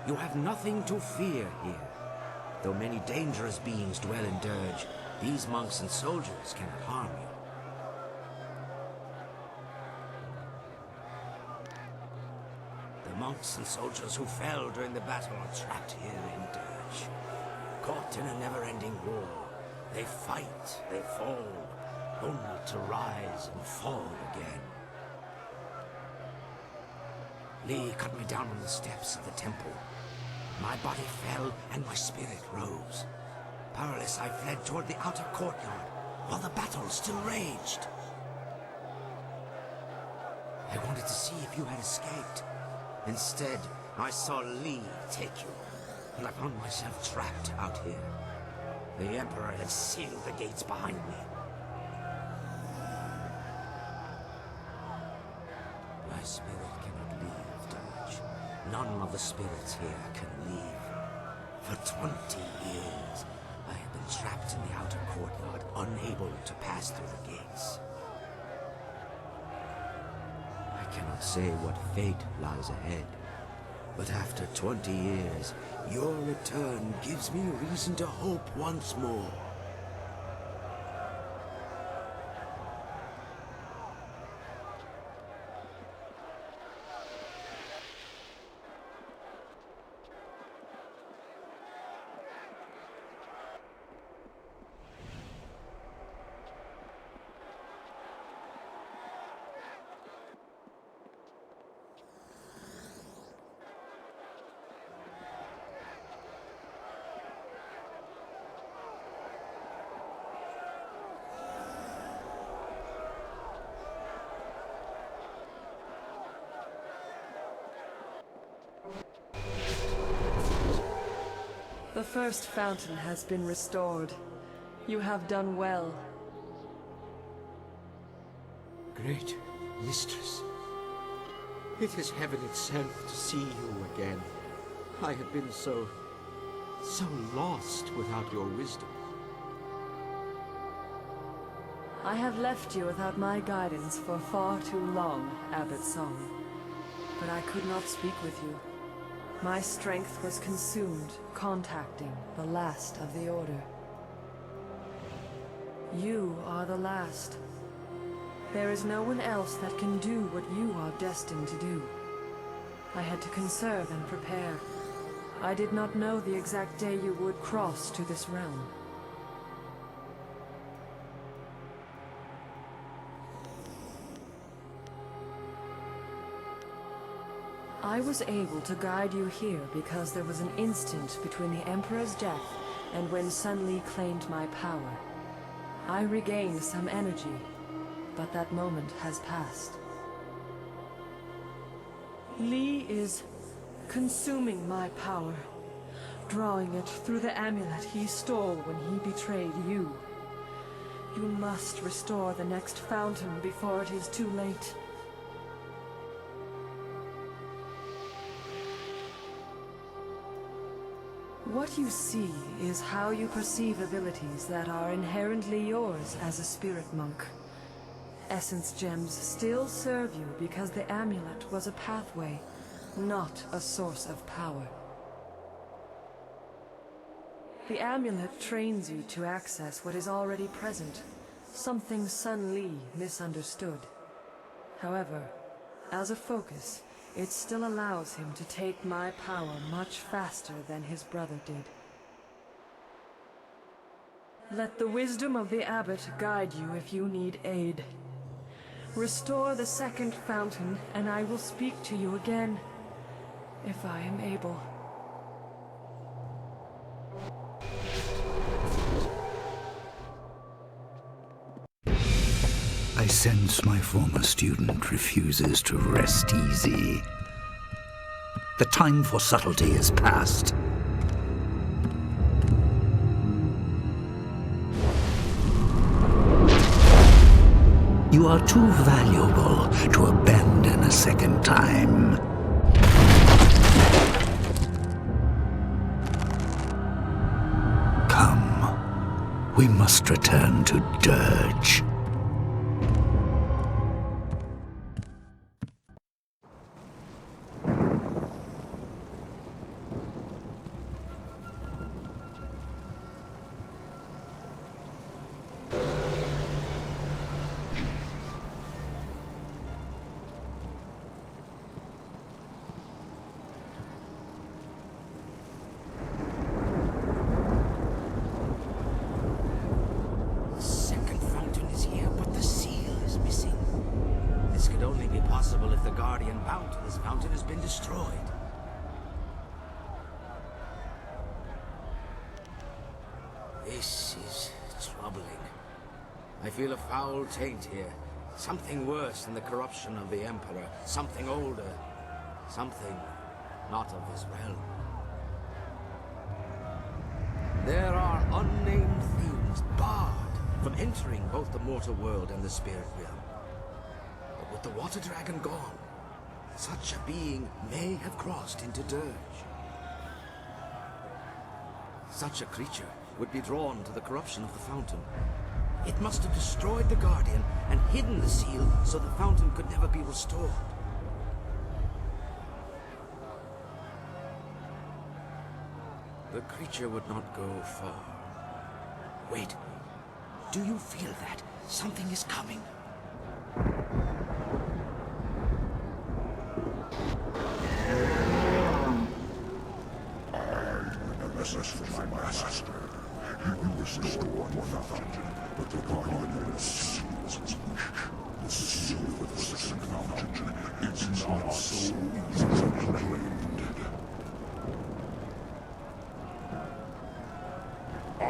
You have nothing to fear here. Though many dangerous beings dwell in Dirge, these monks and soldiers cannot harm you. The monks and soldiers who fell during the battle are trapped here in Dirge. Caught in a never-ending war, they fight, they fall, only to rise and fall again. Li cut me down on the steps of the temple. My body fell and my spirit rose. Powerless, I fled toward the outer courtyard, while the battle still raged. I wanted to see if you had escaped. Instead, I saw Li take you, and I found myself trapped out here. The Emperor had sealed the gates behind me. My spirit cannot leave Dirge. None of the spirits here can leave. For 20 years, I have been trapped in the outer courtyard, unable to pass through the gates. I cannot say what fate lies ahead, but after 20 years, your return gives me reason to hope once more. The first fountain has been restored. You have done well. Great Mistress, it is heaven itself to see you again. I have been so lost without your wisdom. I have left you without my guidance for far too long, Abbot Song. But I could not speak with you. My strength was consumed contacting the last of the Order. You are the last. There is no one else that can do what you are destined to do. I had to conserve and prepare. I did not know the exact day you would cross to this realm. I was able to guide you here because there was an instant between the Emperor's death and when Sun Li claimed my power. I regained some energy, but that moment has passed. Li is consuming my power, drawing it through the amulet he stole when he betrayed you. You must restore the next fountain before it is too late. What you see is how you perceive abilities that are inherently yours as a spirit monk. Essence gems still serve you because the amulet was a pathway, not a source of power. The amulet trains you to access what is already present, something Sun Li misunderstood. However, as a focus, it still allows him to take my power much faster than his brother did. Let the wisdom of the Abbot guide you if you need aid. Restore the second fountain, and I will speak to you again, if I am able. I sense my former student refuses to rest easy. The time for subtlety is past. You are too valuable to abandon a second time. must return to dirge. This is troubling. I feel a foul taint here. Something worse than the corruption of the Emperor. Something older. Something not of this realm. There are unnamed things barred from entering both the mortal world and the spirit realm. But with the water dragon gone, such a being may have crossed into dirge. Such a creature would be drawn to the corruption of the fountain. It must have destroyed the Guardian and hidden the seal so the fountain could never be restored. The creature would not go far. Wait, do you feel that? Something is coming. Message from my master. He restored the fountain, but the Guardian seals its wish. The seal of the second fountain, it's not so easily claimed. I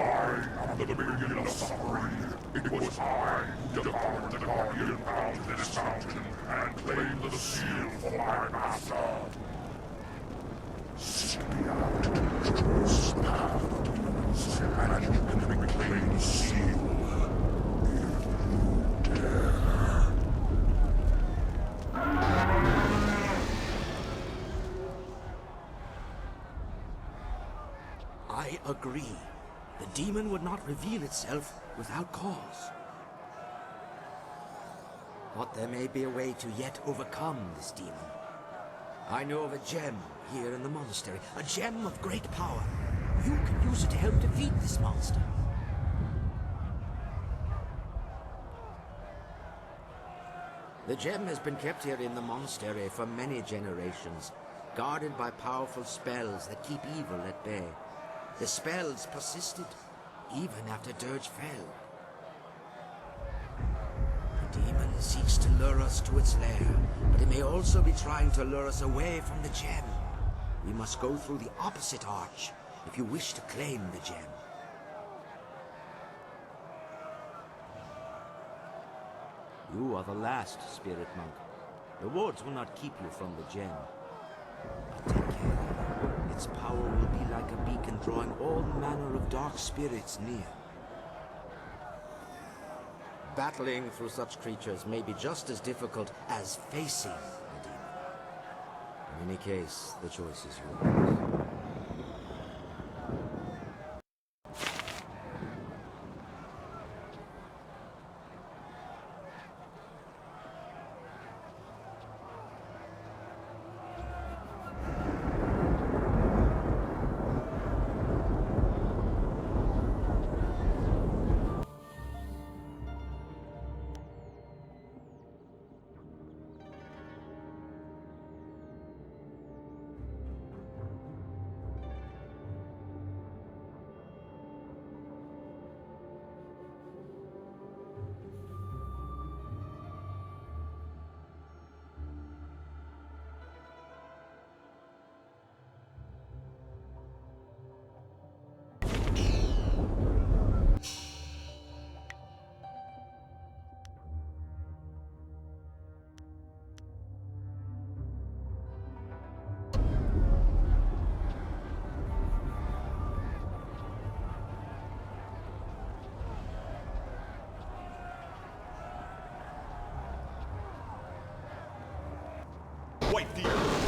am the beginning of suffering. It was I who devoured the Guardian out of this mountain and claimed the seal for my master. Seek me out to trace the path of demons, and you can reclaim the seal if you dare. I agree. The demon would not reveal itself without cause. But there may be a way to yet overcome this demon. I know of a gem here in the monastery, a gem of great power. You can use it to help defeat this monster. The gem has been kept here in the monastery for many generations, guarded by powerful spells that keep evil at bay. The spells persisted, even after Dirge fell. The demon seeks to lure us to its lair, but it may also be trying to lure us away from the gem. We must go through the opposite arch if you wish to claim the gem. You are the last spirit monk. The wards will not keep you from the gem. But take care. Its power will be like a beacon drawing all manner of dark spirits near. Battling through such creatures may be just as difficult as facing the demon. In any case, the choice is yours. Wipe the earth.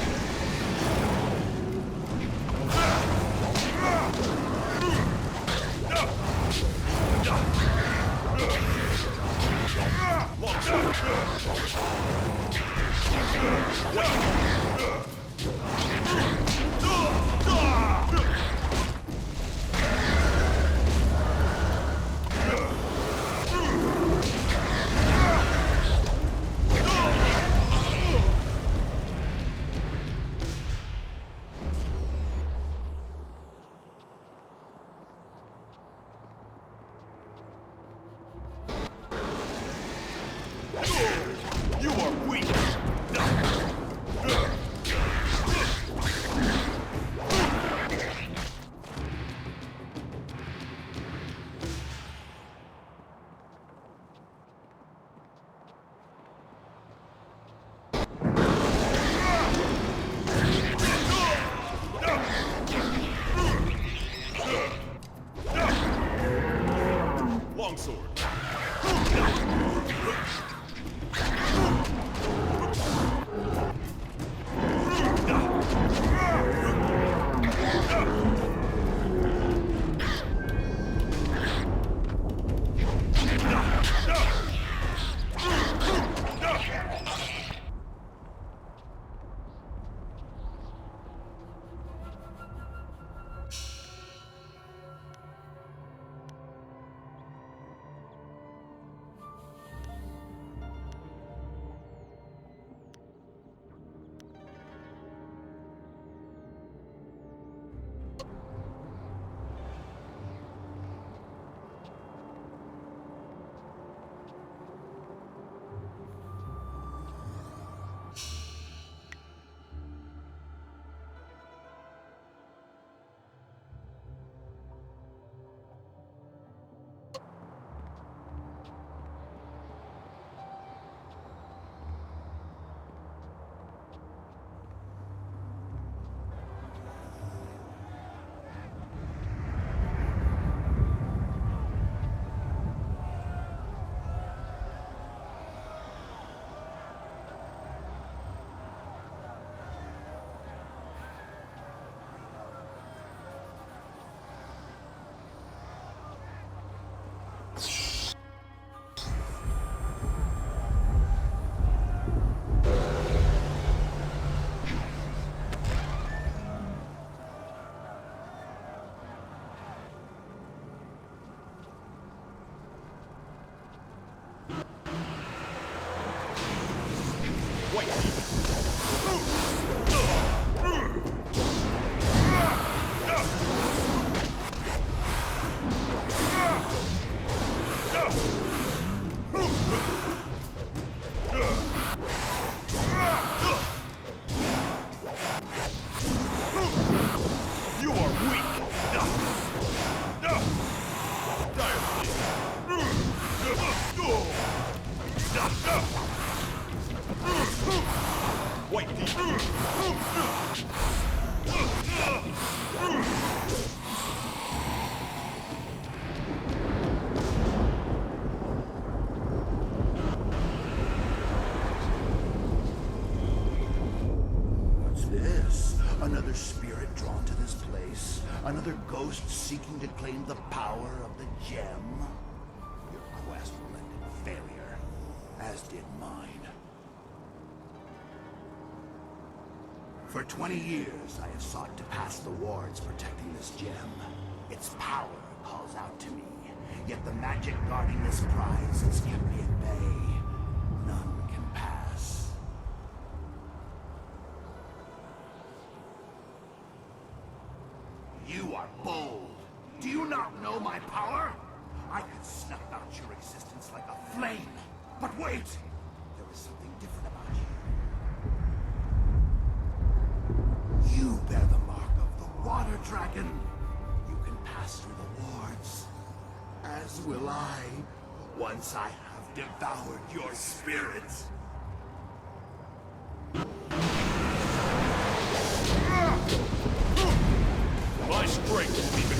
Wait, What's this? Another spirit drawn to this place? Another ghost seeking to claim the power of the gem? Your quest will end in failure, as did mine. For 20 years, I have sought to pass the wards protecting this gem. Its power calls out to me, yet the magic guarding this prize has kept me at bay. None can pass. You are bold. Do you not know my power? I could snuff out your existence like a flame. But wait! There is something different about you. You bear the mark of the water dragon. You can pass through the wards. As will I, once I have devoured your spirit. my strength will even...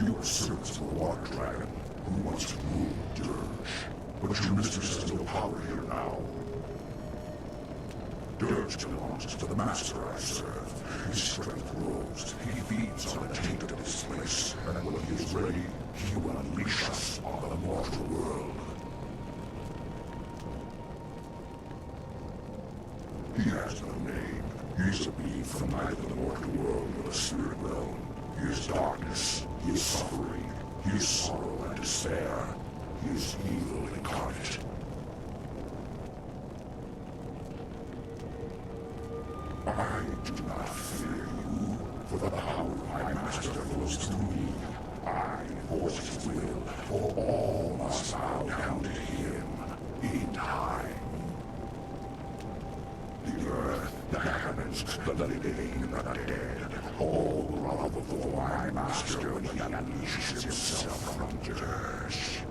You are servants of the Water Dragon, who once ruled Dirge. But your mistress has no power here now. Dirge belongs to the master I serve. His strength grows. He feeds on the taint of this place, and when he is ready, he will unleash us on the mortal world. He has no name. He is a being from neither the mortal world nor the spirit realm. He is darkness. He is suffering. He is sorrow and despair. He is evil incarnate. I do not fear you, for the power of my master flows through me. I enforce his will, for all must bow down to him in time. The earth, the heavens, the living, and the dead, all will bow before my master when he unleashes himself from Dirge.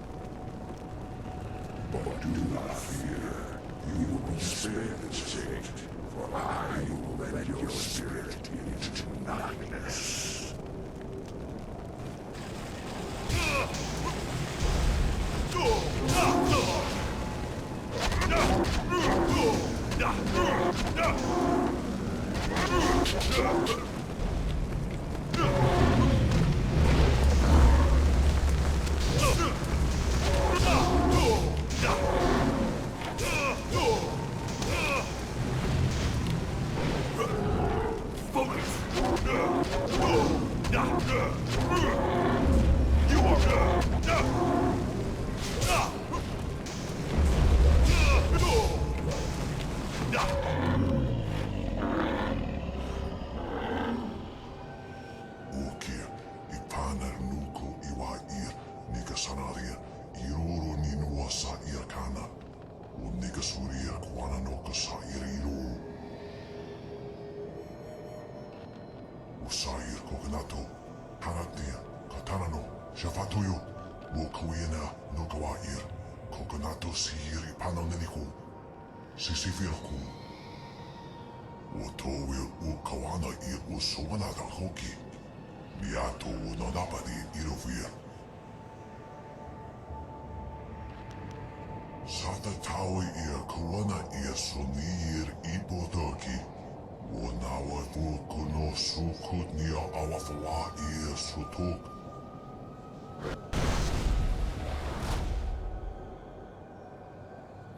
But do not fear, you will be spared this fate, for I will bend your spirit into nothingness. Usair Kokonato, Hanatia, Katanano, Shavatuyo, Wokuina, Nokawair, Kokonato Siri Panoneniku, Sisifirku, Wotowi Ukawana ir Usumanada Hoki, Miato Nonapadi Irovir. Sata Tawi ir Kuana ir Sunir Ipotoki. Wonawa Vukuno Sukutnia Awafawa ir Sutuk.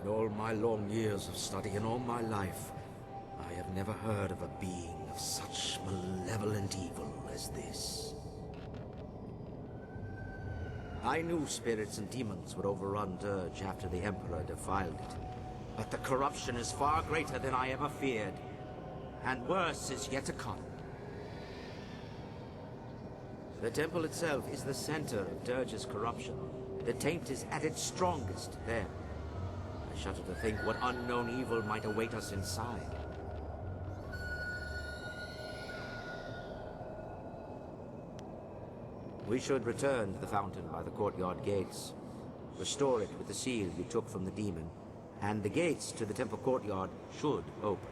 In all my long years of study and all my life, I have never heard of a being of such malevolent evil as this. I knew spirits and demons would overrun Dirge after the Emperor defiled it, but the corruption is far greater than I ever feared, and worse is yet to come. The temple itself is the center of Dirge's corruption. The taint is at its strongest there. I shudder to think what unknown evil might await us inside. We should return to the fountain by the courtyard gates, restore it with the seal you took from the demon, and the gates to the temple courtyard should open.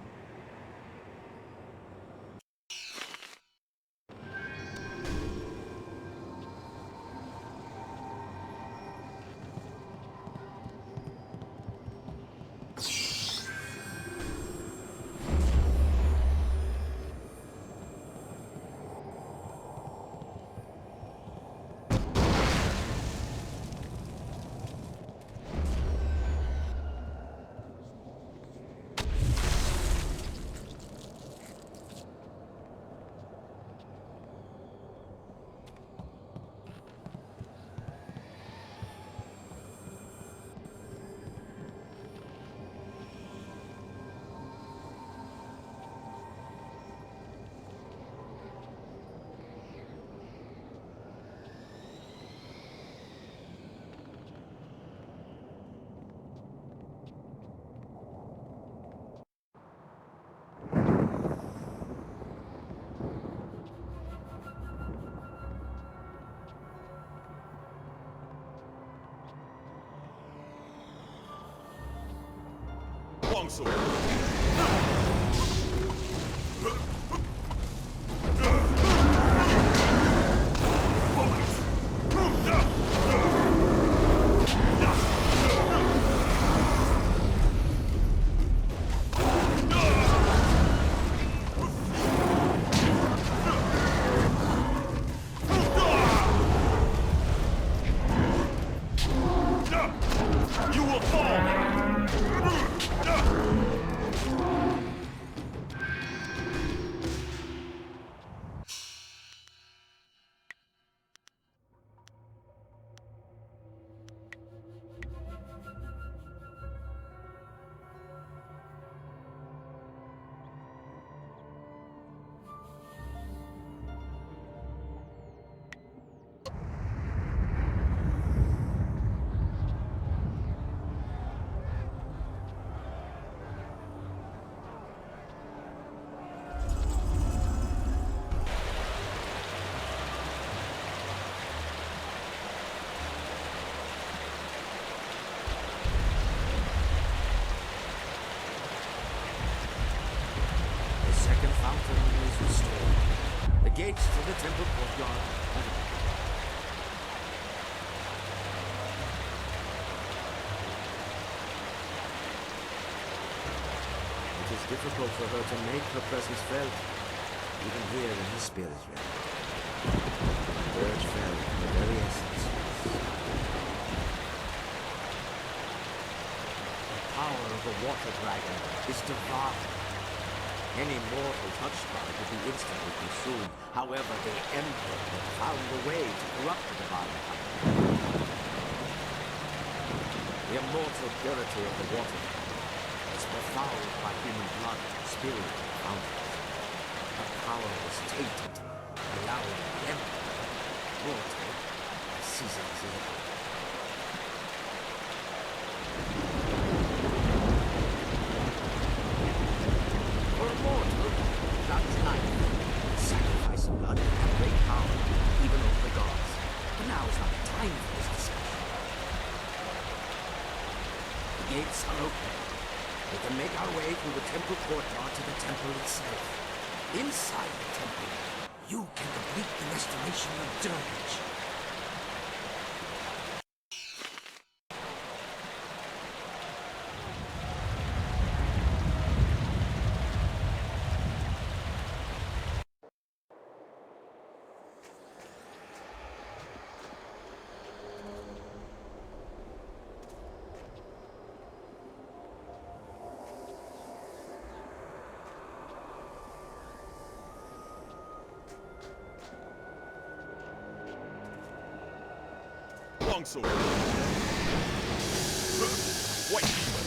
Longsword. You will fall! The gates to the temple courtyard are open. It is difficult for her to make her presence felt, even here in the spirit realm. The urge fell in the very essence. The power of the water dragon is divine. Any mortal touched by it would be instantly consumed. However, the Emperor had found a way to corrupt the divine power. The immortal purity of the water is befouled by human blood, spirit, and fountains. The power was tainted, allowing the Emperor, mortal, to seize its liberty. Blood and great power, even over the gods. But now is not the time for this discussion. The gates are open. We can make our way through the temple courtyard to the temple itself. Inside the temple, you can complete the restoration of dirge. Longsword. White demon.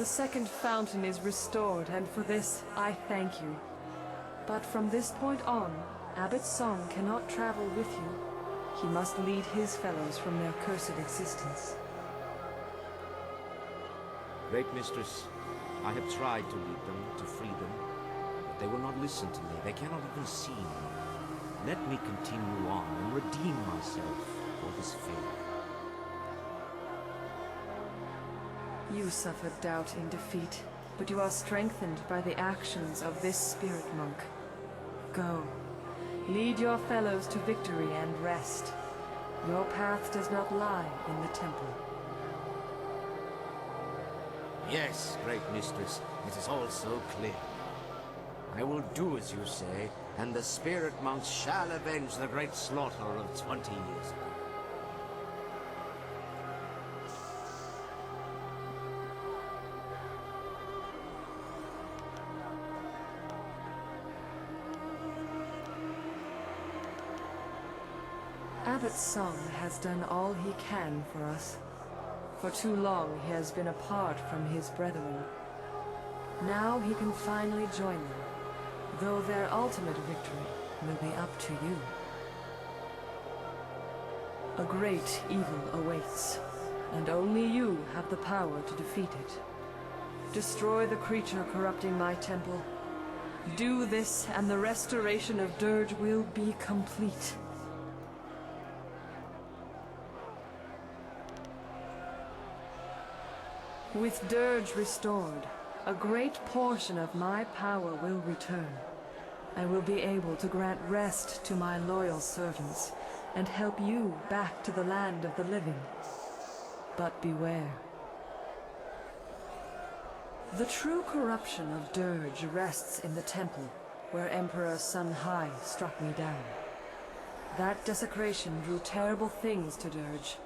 second fountain is restored, and for this I thank you. But from this point on, Abbot Song cannot travel with you. He must lead his fellows from their cursed existence. Great Mistress, I have tried to lead them, to free them, but they will not listen to me. They cannot even see me. Let me continue on and redeem myself for this failure. You suffered doubt in defeat, but you are strengthened by the actions of this spirit monk. Go. Lead your fellows to victory and rest. Your path does not lie in the temple. Yes, great mistress, it is all so clear. I will do as you say, and the spirit monks shall avenge the great slaughter of 20 years ago. Abbot Song has done all he can for us. For too long he has been apart from his brethren. Now he can finally join them, though their ultimate victory will be up to you. A great evil awaits, and only you have the power to defeat it. Destroy the creature corrupting my temple. Do this, and the restoration of Dirge will be complete. With Dirge restored, a great portion of my power will return. I will be able to grant rest to my loyal servants and help you back to the land of the living. But beware. The true corruption of Dirge rests in the temple, where Emperor Sun Hai struck me down. That desecration drew terrible things to Dirge,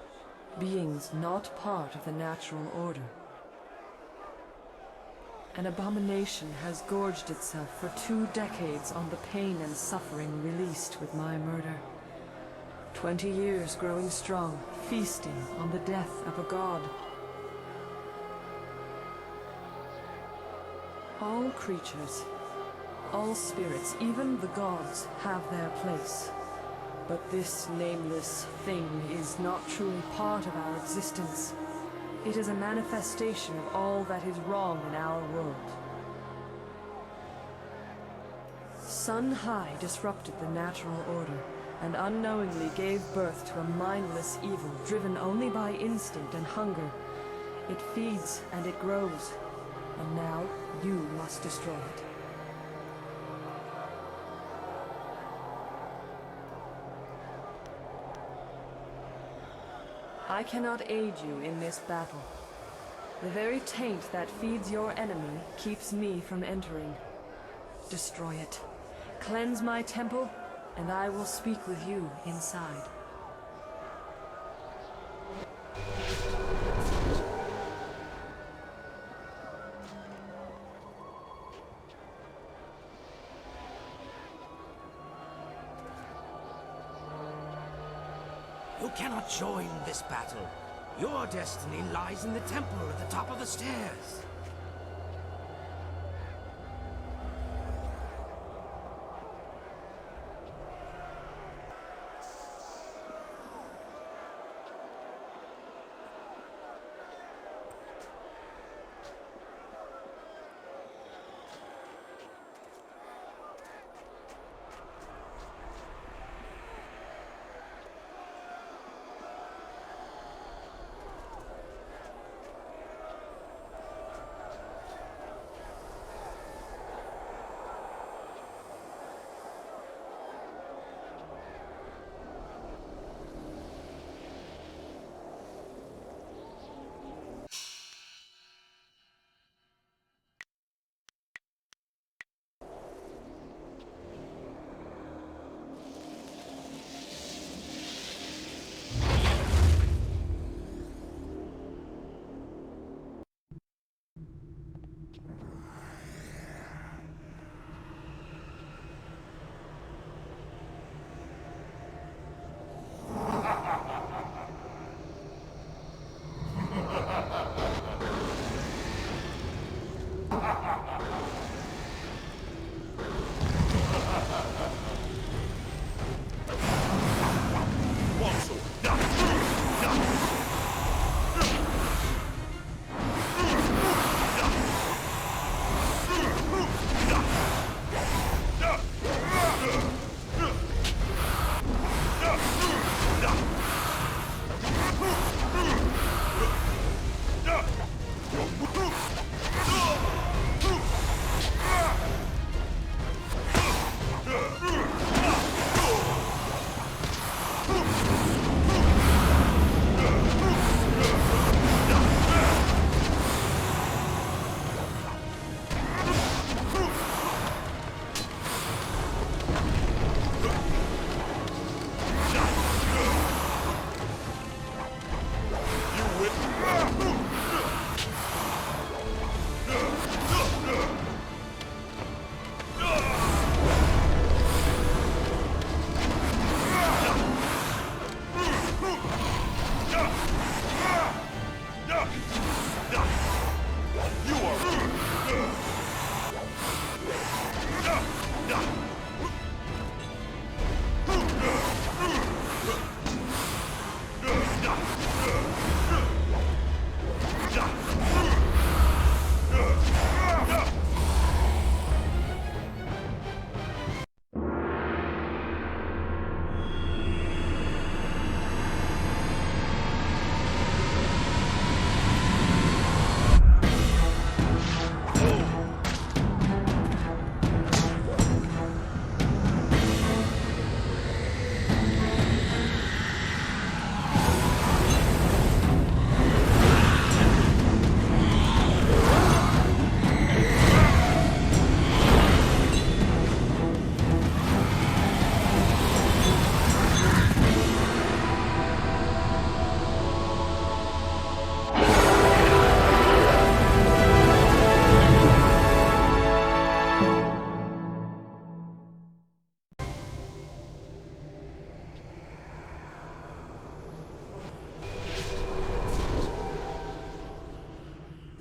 beings not part of the natural order. An abomination has gorged itself for 2 decades on the pain and suffering released with my murder. 20 years growing strong, feasting on the death of a god. All creatures, all spirits, even the gods, have their place. But this nameless thing is not truly part of our existence. It is a manifestation of all that is wrong in our world. Sun Hai disrupted the natural order, and unknowingly gave birth to a mindless evil driven only by instinct and hunger. It feeds and it grows, and now you must destroy it. I cannot aid you in this battle. The very taint that feeds your enemy keeps me from entering. Destroy it. Cleanse my temple, and I will speak with you inside. You cannot join this battle. Your destiny lies in the temple at the top of the stairs.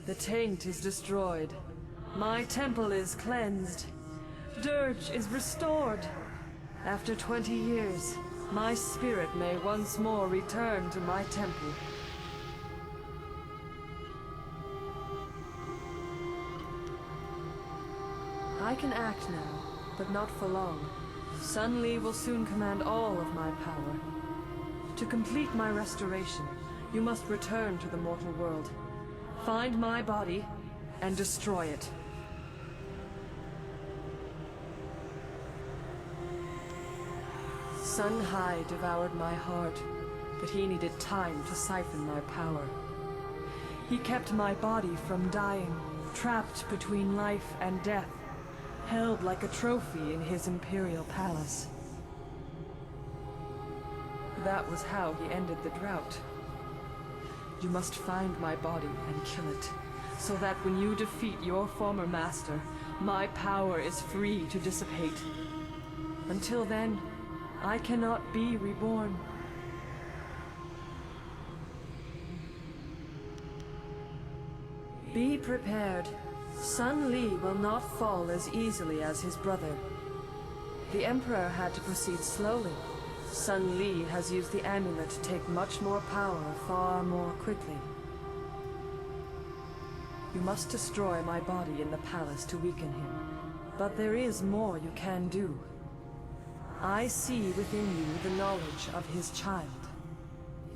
The taint is destroyed. My temple is cleansed. Dirge is restored. After 20 years, my spirit may once more return to my temple. I can act now, but not for long. Sun Li will soon command all of my power. To complete my restoration, you must return to the mortal world. Find my body and destroy it. Sun Hai devoured my heart, but he needed time to siphon my power. He kept my body from dying, trapped between life and death, held like a trophy in his imperial palace. That was how he ended the drought. You must find my body and kill it, so that when you defeat your former master, my power is free to dissipate. Until then, I cannot be reborn. Be prepared. Sun Li will not fall as easily as his brother. The Emperor had to proceed slowly. Sun Li has used the amulet to take much more power far more quickly. You must destroy my body in the palace to weaken him. But there is more you can do. I see within you the knowledge of his child.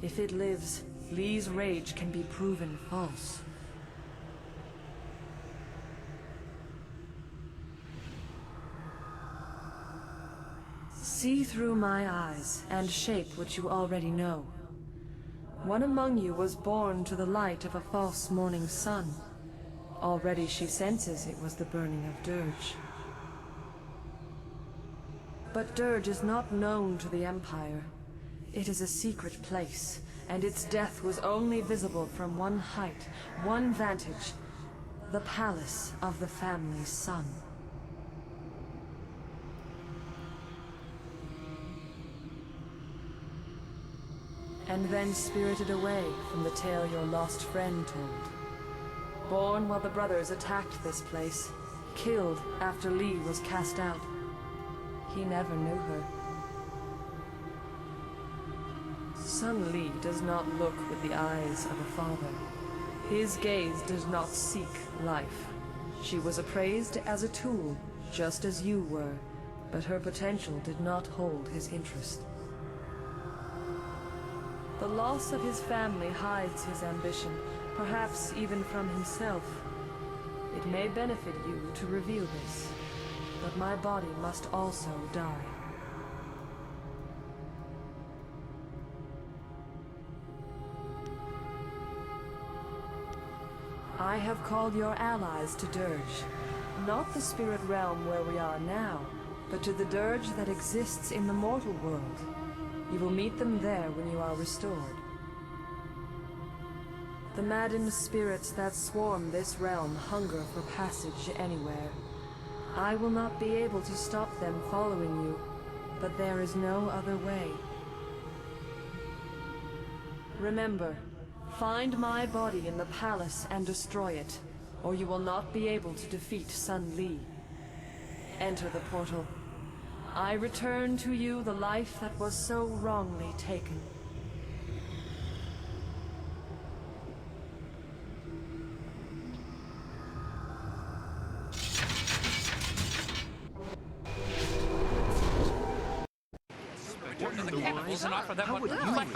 If it lives, Li's rage can be proven false. See through my eyes and shape what you already know. One among you was born to the light of a false morning sun. Already she senses it was the burning of Dirge. But Dirge is not known to the Empire. It is a secret place, and its death was only visible from one height, one vantage, the palace of the family's son. And then spirited away from the tale your lost friend told. born while the brothers attacked this place, killed after Li was cast out. He never knew her. Son Li does not look with the eyes of a father. His gaze does not seek life. She was appraised as a tool, just as you were, but her potential did not hold his interest. The loss of his family hides his ambition, perhaps even from himself. It may benefit you to reveal this, but my body must also die. I have called your allies to Dirge, not the spirit realm where we are now, but to the Dirge that exists in the mortal world. You will meet them there when you are restored. The maddened spirits that swarm this realm hunger for passage anywhere. I will not be able to stop them following you, but there is no other way. Remember, find my body in the palace and destroy it, or you will not be able to defeat Son Li. Enter the portal. I return to you the life that was so wrongly taken.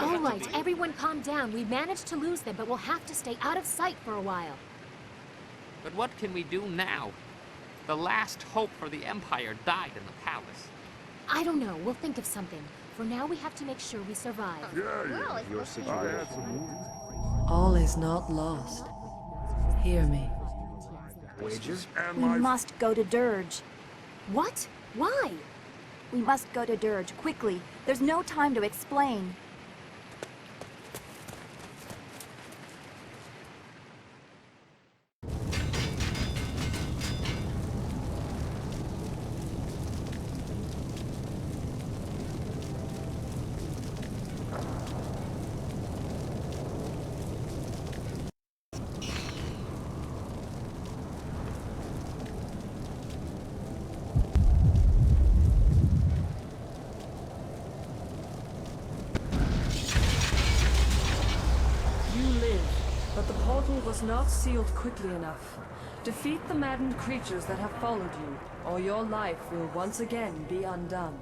All right, everyone calm down. We managed to lose them, but we'll have to stay out of sight for a while. But what can we do now? The last hope for the Empire died in the palace. I don't know. We'll think of something. For now, we have to make sure we survive. Your situation. All is not lost. Hear me. We must go to Dirge. What? Why? We must go to Dirge, quickly. There's no time to explain. Was not sealed quickly enough. Defeat the maddened creatures that have followed you, or your life will once again be undone.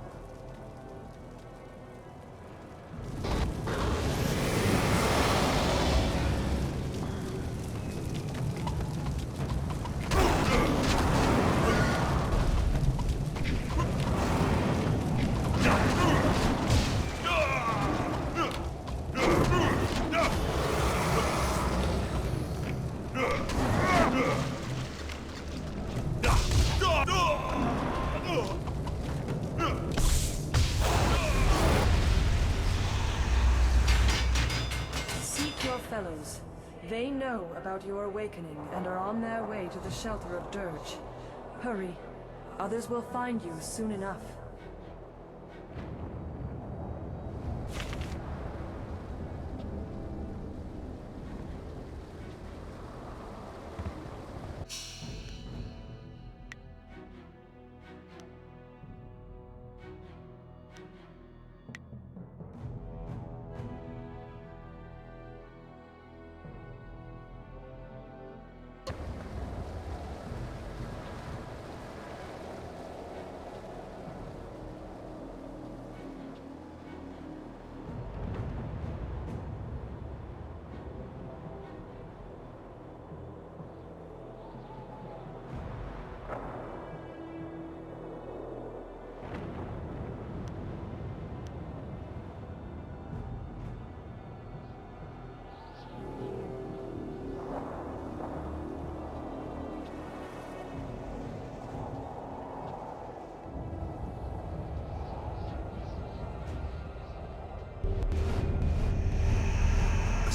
Fellows, they know about your awakening and are on their way to the shelter of Dirge. Hurry, others will find you soon enough.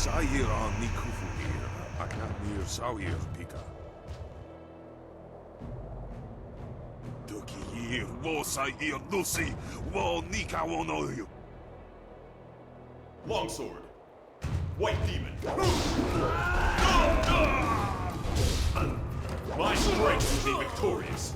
Sair an ni kufur aknat nir sair pika. Duki wo sair nusi wo nika wonoyu. Longsword. White demon. My strength will be victorious.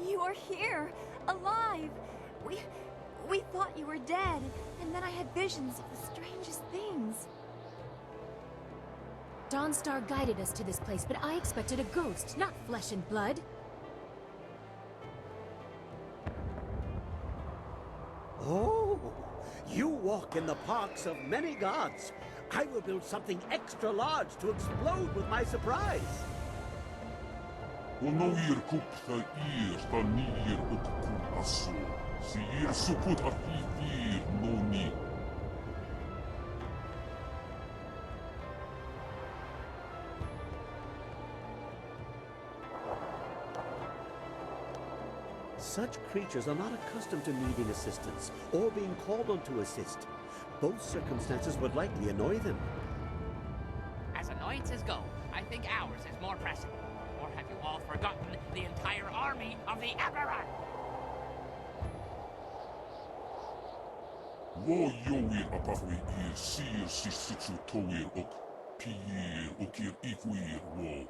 You are here, alive. We thought you were dead, and then I had visions of the strangest things. Dawnstar guided us to this place, but I expected a ghost, not flesh and blood. Oh, you walk in the parks of many gods. I will build something extra large to explode with my surprise. Onoir kupta ta nier och kupasso. Sier suput artifir noni. Such creatures are not accustomed to needing assistance or being called on to assist. Both circumstances would likely annoy them. As annoyances go, I think ours is more pressing. Or have you all forgotten the entire army of the Emperor? Vad joir apahoi sier sisitsu toir och pier och ikuir wo.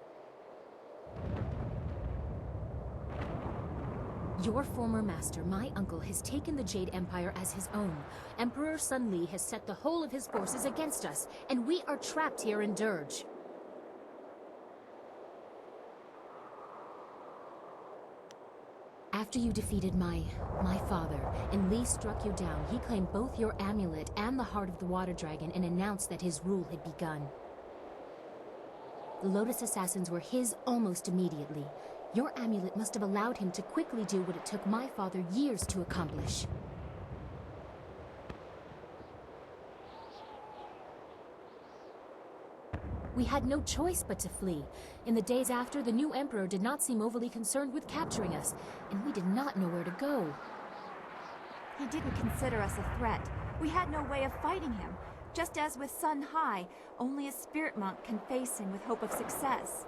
Your former master, my uncle, has taken the Jade Empire as his own. Emperor Sun Li has set the whole of his forces against us, and we are trapped here in Dirge. After you defeated my father, and Li struck you down, he claimed both your amulet and the heart of the water dragon and announced that his rule had begun. The Lotus Assassins were his almost immediately. Your amulet must have allowed him to quickly do what it took my father years to accomplish. We had no choice but to flee. In the days after, the new emperor did not seem overly concerned with capturing us, and we did not know where to go. He didn't consider us a threat. We had no way of fighting him. Just as with Sun High, only a spirit monk can face him with hope of success.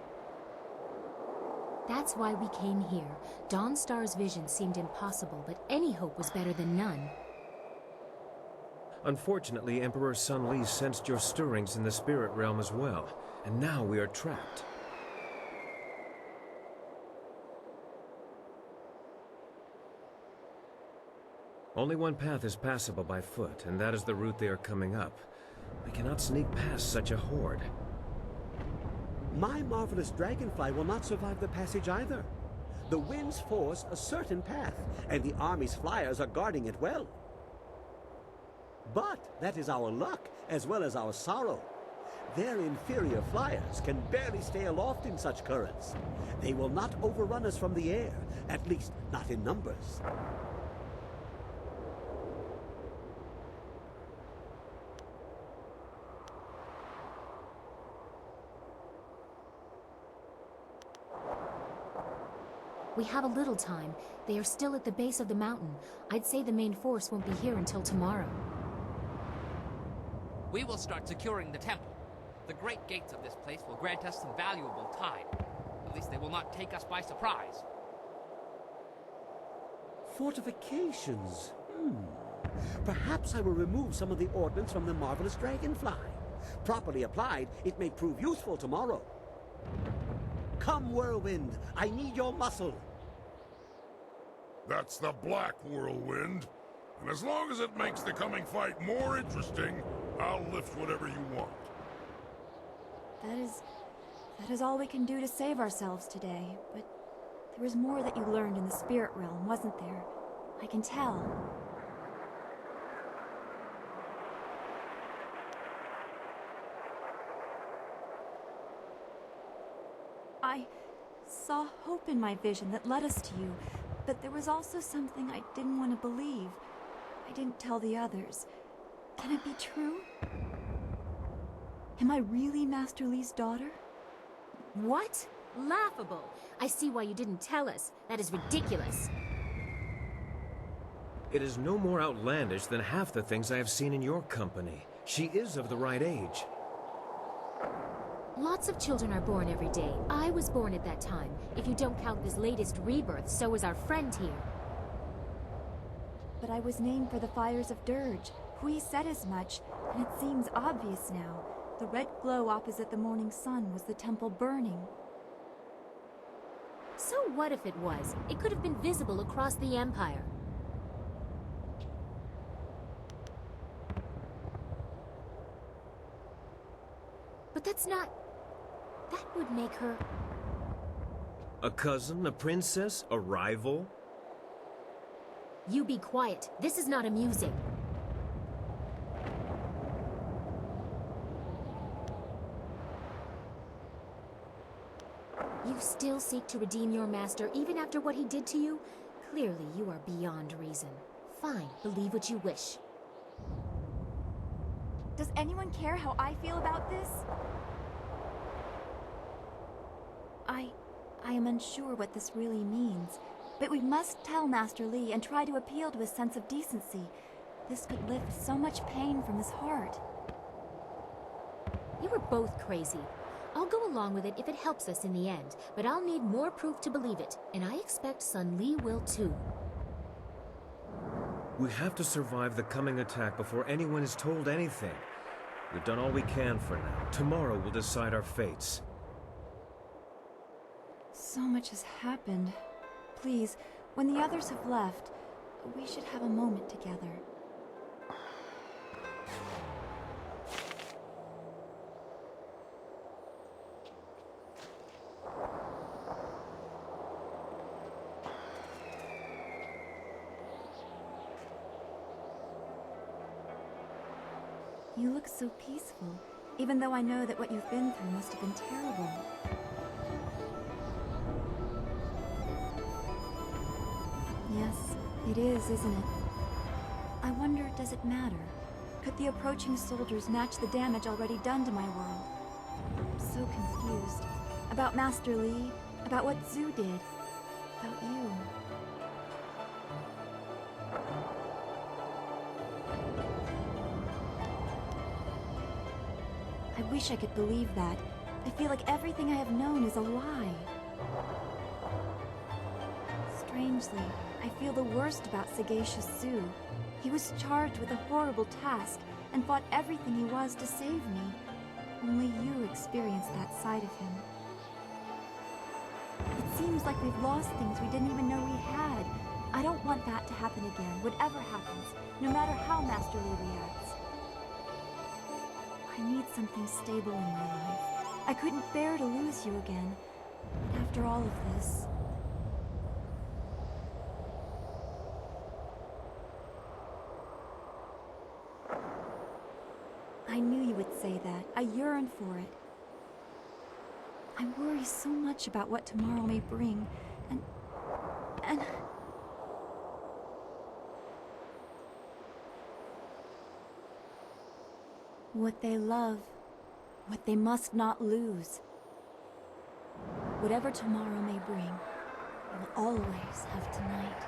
That's why we came here. Dawnstar's vision seemed impossible, but any hope was better than none. Unfortunately, Emperor Sun Li sensed your stirrings in the spirit realm as well, and now we are trapped. Only one path is passable by foot, and that is the route they are coming up. We cannot sneak past such a horde. My marvelous dragonfly will not survive the passage either. The winds force a certain path, and the army's flyers are guarding it well. But that is our luck, as well as our sorrow. Their inferior flyers can barely stay aloft in such currents. They will not overrun us from the air, at least not in numbers. We have a little time. They are still at the base of the mountain. I'd say the main force won't be here until tomorrow. We will start securing the temple. The great gates of this place will grant us some valuable time. At least they will not take us by surprise. Fortifications? Perhaps I will remove some of the ordnance from the marvelous dragonfly. Properly applied, it may prove useful tomorrow. Come, whirlwind, I need your muscle. That's the Black Whirlwind. And as long as it makes the coming fight more interesting, I'll lift whatever you want. That is all we can do to save ourselves today, but there was more that you learned in the spirit realm, wasn't there? I can tell. I saw hope in my vision that led us to you, but there was also something I didn't want to believe. I didn't tell the others. Can it be true? Am I really Master Li's daughter? What? Laughable. I see why you didn't tell us. That is ridiculous. It is no more outlandish than half the things I have seen in your company. She is of the right age. Lots of children are born every day. I was born at that time. If you don't count this latest rebirth, so is our friend here. But I was named for the fires of Dirge. Hui said as much, and it seems obvious now. The red glow opposite the morning sun was the temple burning. So what if it was? It could have been visible across the Empire. But that's not... That would make her... A cousin, a princess, a rival? You be quiet. This is not amusing. You still seek to redeem your master even after what he did to you? Clearly, you are beyond reason. Fine, believe what you wish. Does anyone care how I feel about this? I am unsure what this really means, but we must tell Master Li and try to appeal to his sense of decency. This could lift so much pain from his heart. You were both crazy. I'll go along with it if it helps us in the end, but I'll need more proof to believe it, and I expect Sun Li will too. We have to survive the coming attack before anyone is told anything. We've done all we can for now. Tomorrow will decide our fates. So much has happened. Please, when the others have left, we should have a moment together. You look so peaceful. even though I know that what you've been through must have been terrible. Yes, it is, isn't it? I wonder, does it matter? Could the approaching soldiers match the damage already done to my world? I'm so confused. About Master Li, about what Zhu did, about you. I wish I could believe that. I feel like everything I have known is a lie. Strangely, I feel the worst about sagacious Zhu. He was charged with a horrible task and fought everything he was to save me. Only you experienced that side of him. It seems like we've lost things we didn't even know we had. I don't want that to happen again, whatever happens, no matter how Master Li reacts. I need something stable in my life. I couldn't bear to lose you again. But after all of this... I knew you would say that. I yearn for it. I worry so much about what tomorrow may bring, and... What they love, what they must not lose. Whatever tomorrow may bring, you will always have tonight.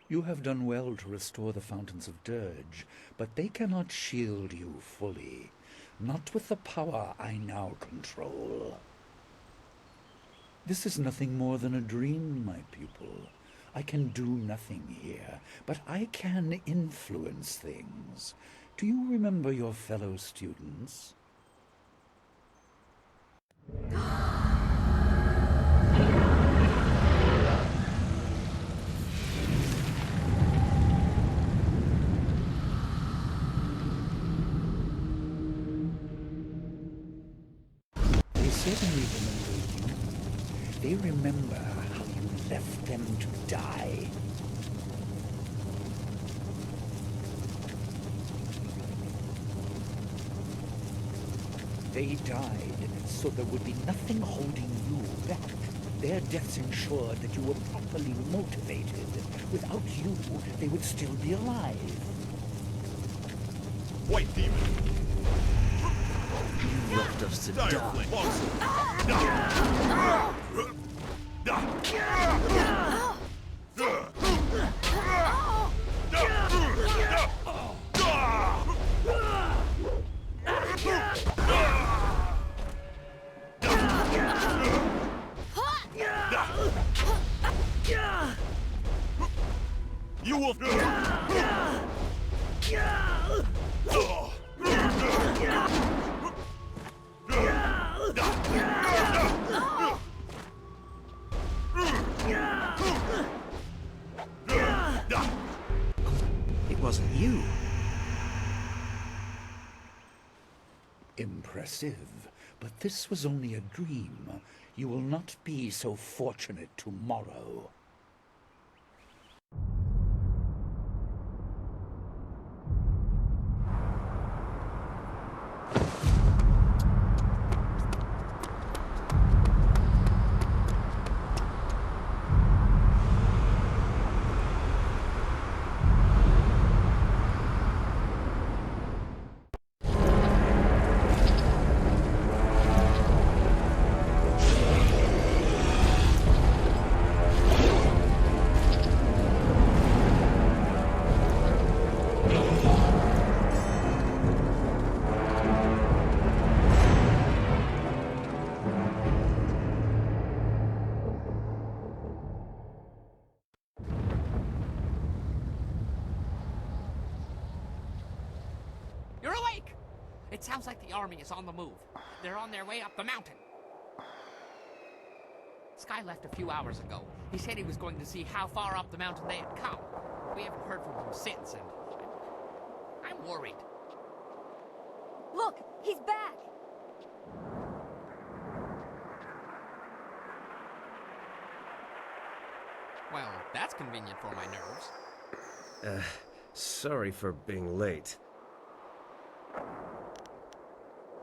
You have done well to restore the fountains of dirge, but they cannot shield you fully, not with the power I now control. This is nothing more than a dream, my pupil. I can do nothing here, but I can influence things. Do you remember your fellow students? Certainly remember you. They remember how you left them to die. They died so there would be nothing holding you back. Their deaths ensured that you were properly motivated. Without you, they would still be alive. White demon! You left us to die. You will... It wasn't you. Impressive, but this was only a dream. You will not be so fortunate tomorrow. It sounds like the army is on the move. They're on their way up the mountain. Sky left a few hours ago. He said he was going to see how far up the mountain they had come. We haven't heard from him since, and I'm worried. Look, he's back! Well, that's convenient for my nerves. Sorry for being late.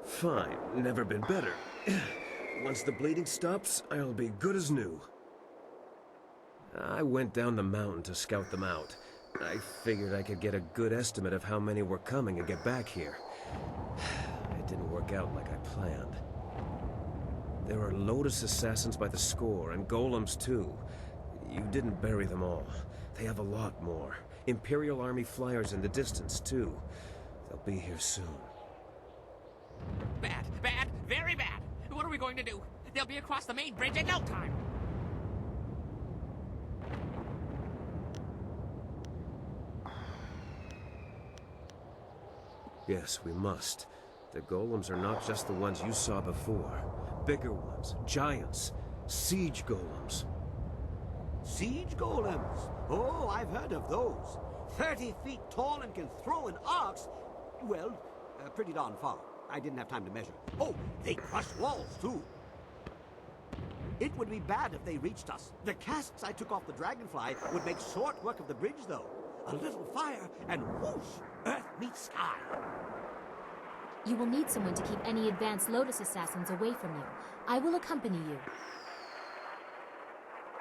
Fine, never been better. Once the bleeding stops, I'll be good as new. I went down the mountain to scout them out. I figured I could get a good estimate of how many were coming and get back here. It didn't work out like I planned. There are Lotus assassins by the score, and golems too. You didn't bury them all. They have a lot more. Imperial Army flyers in the distance, too. They'll be here soon. Bad, bad, very bad. What are we going to do? They'll be across the main bridge in no time. Yes, we must. The golems are not just the ones you saw before. Bigger ones, giants, siege golems. Siege golems? Oh, I've heard of those. 30 feet tall and can throw an axe. Well, pretty darn far. I didn't have time to measure. Oh, they crush walls, too. It would be bad if they reached us. The casks I took off the dragonfly would make short work of the bridge, though. A little fire, and whoosh, earth meets sky. You will need someone to keep any advanced Lotus assassins away from you. I will accompany you.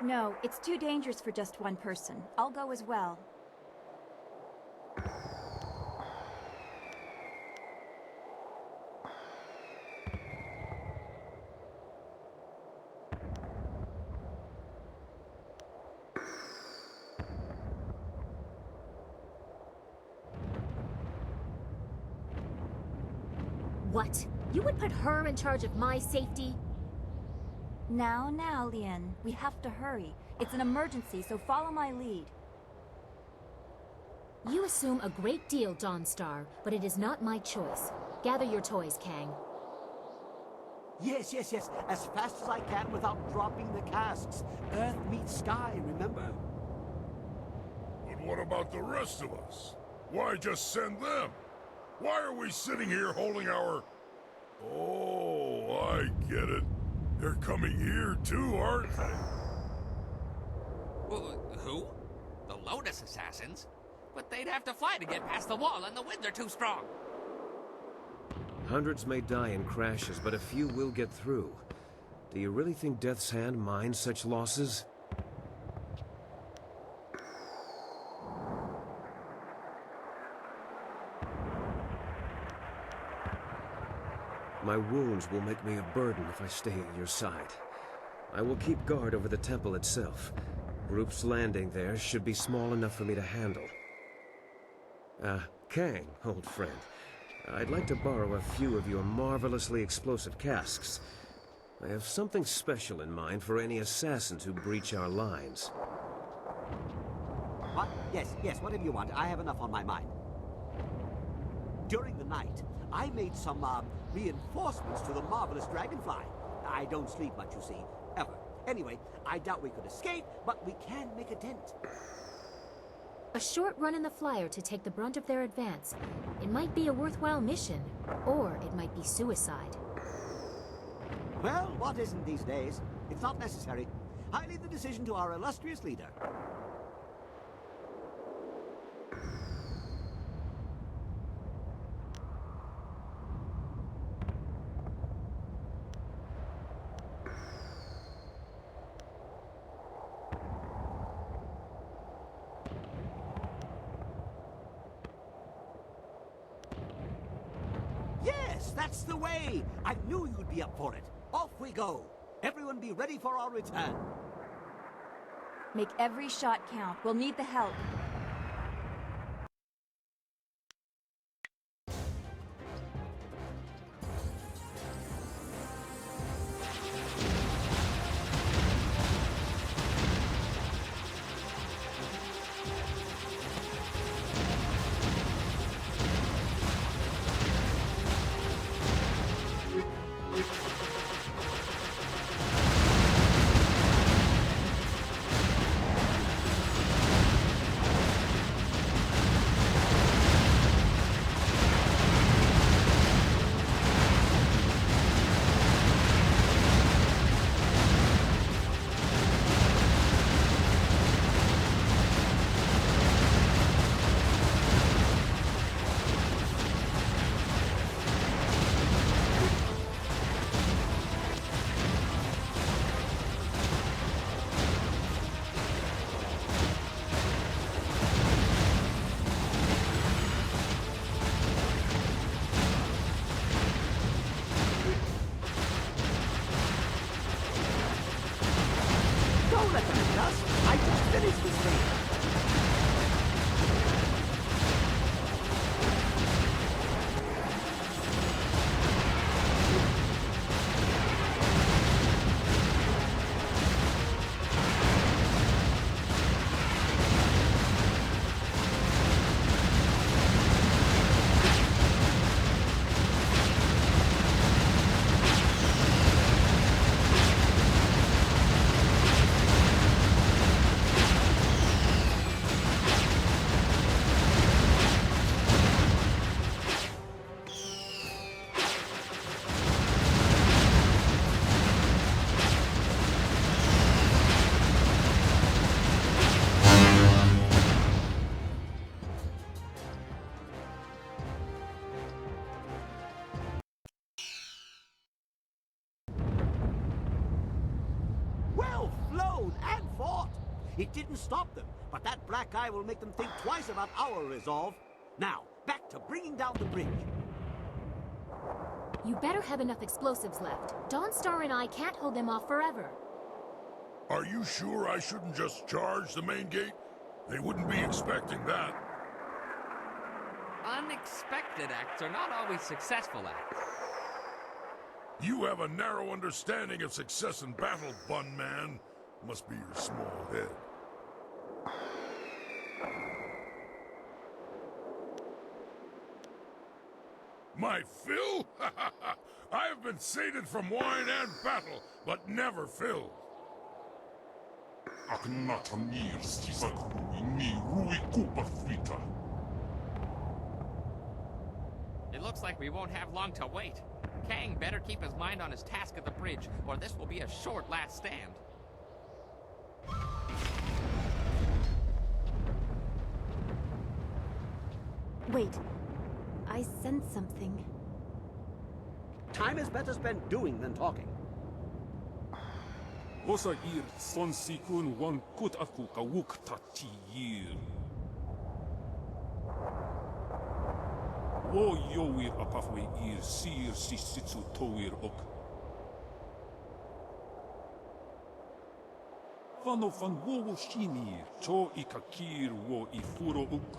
No, it's too dangerous for just one person. I'll go as well. What? You would put her in charge of my safety? Now, Lien. We have to hurry. It's an emergency, so follow my lead. You assume a great deal, Dawnstar, but it is not my choice. Gather your toys, Kang. Yes. As fast as I can without dropping the casks. Earth meets sky, remember? But what about the rest of us? Why just send them? Why are we sitting here holding our... Oh, I get it. They're coming here too, aren't they? Who? The Lotus assassins? But they'd have to fly to get past the wall, and the winds are too strong. Hundreds may die in crashes, but a few will get through. Do you really think Death's Hand minds such losses? My wounds will make me a burden if I stay at your side. I will keep guard over the temple itself. Groups landing there should be small enough for me to handle. Kang, old friend. I'd like to borrow a few of your marvelously explosive casks. I have something special in mind for any assassins who breach our lines. What? Yes, whatever you want. I have enough on my mind. During the night, I made some, reinforcements to the marvelous dragonfly. I don't sleep much, you see, ever. Anyway, I doubt we could escape, but we can make a dent. A short run in the flyer to take the brunt of their advance. It might be a worthwhile mission, or it might be suicide. Well, what isn't these days? It's not necessary. I leave the decision to our illustrious leader. That's the way! I knew you'd be up for it. Off we go. Everyone be ready for our return. Make every shot count. We'll need the help. down and fought. It didn't stop them, but that black eye will make them think twice about our resolve. Now, back to bringing down the bridge. You better have enough explosives left. Dawnstar and I can't hold them off forever. Are you sure I shouldn't just charge the main gate? They wouldn't be expecting that. Unexpected acts are not always successful acts. You have a narrow understanding of success in battle, bun man. Must be your small head. My fill? I have been sated from wine and battle, but never filled. It looks like we won't have long to wait. Kang better keep his mind on his task at the bridge, or this will be a short last stand. Wait. I sense something. Time is better spent doing than talking. Osa ir son sikun wan kut aku kawuk tatiyir. Wo yowir apafwe ir sir sisitsu towir ok. Vano van wo shinir cho ikakir wo ifuro uk.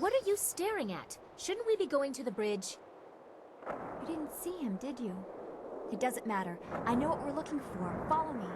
What are you staring at? Shouldn't we be going to the bridge? You didn't see him, did you? It doesn't matter. I know what we're looking for. Follow me.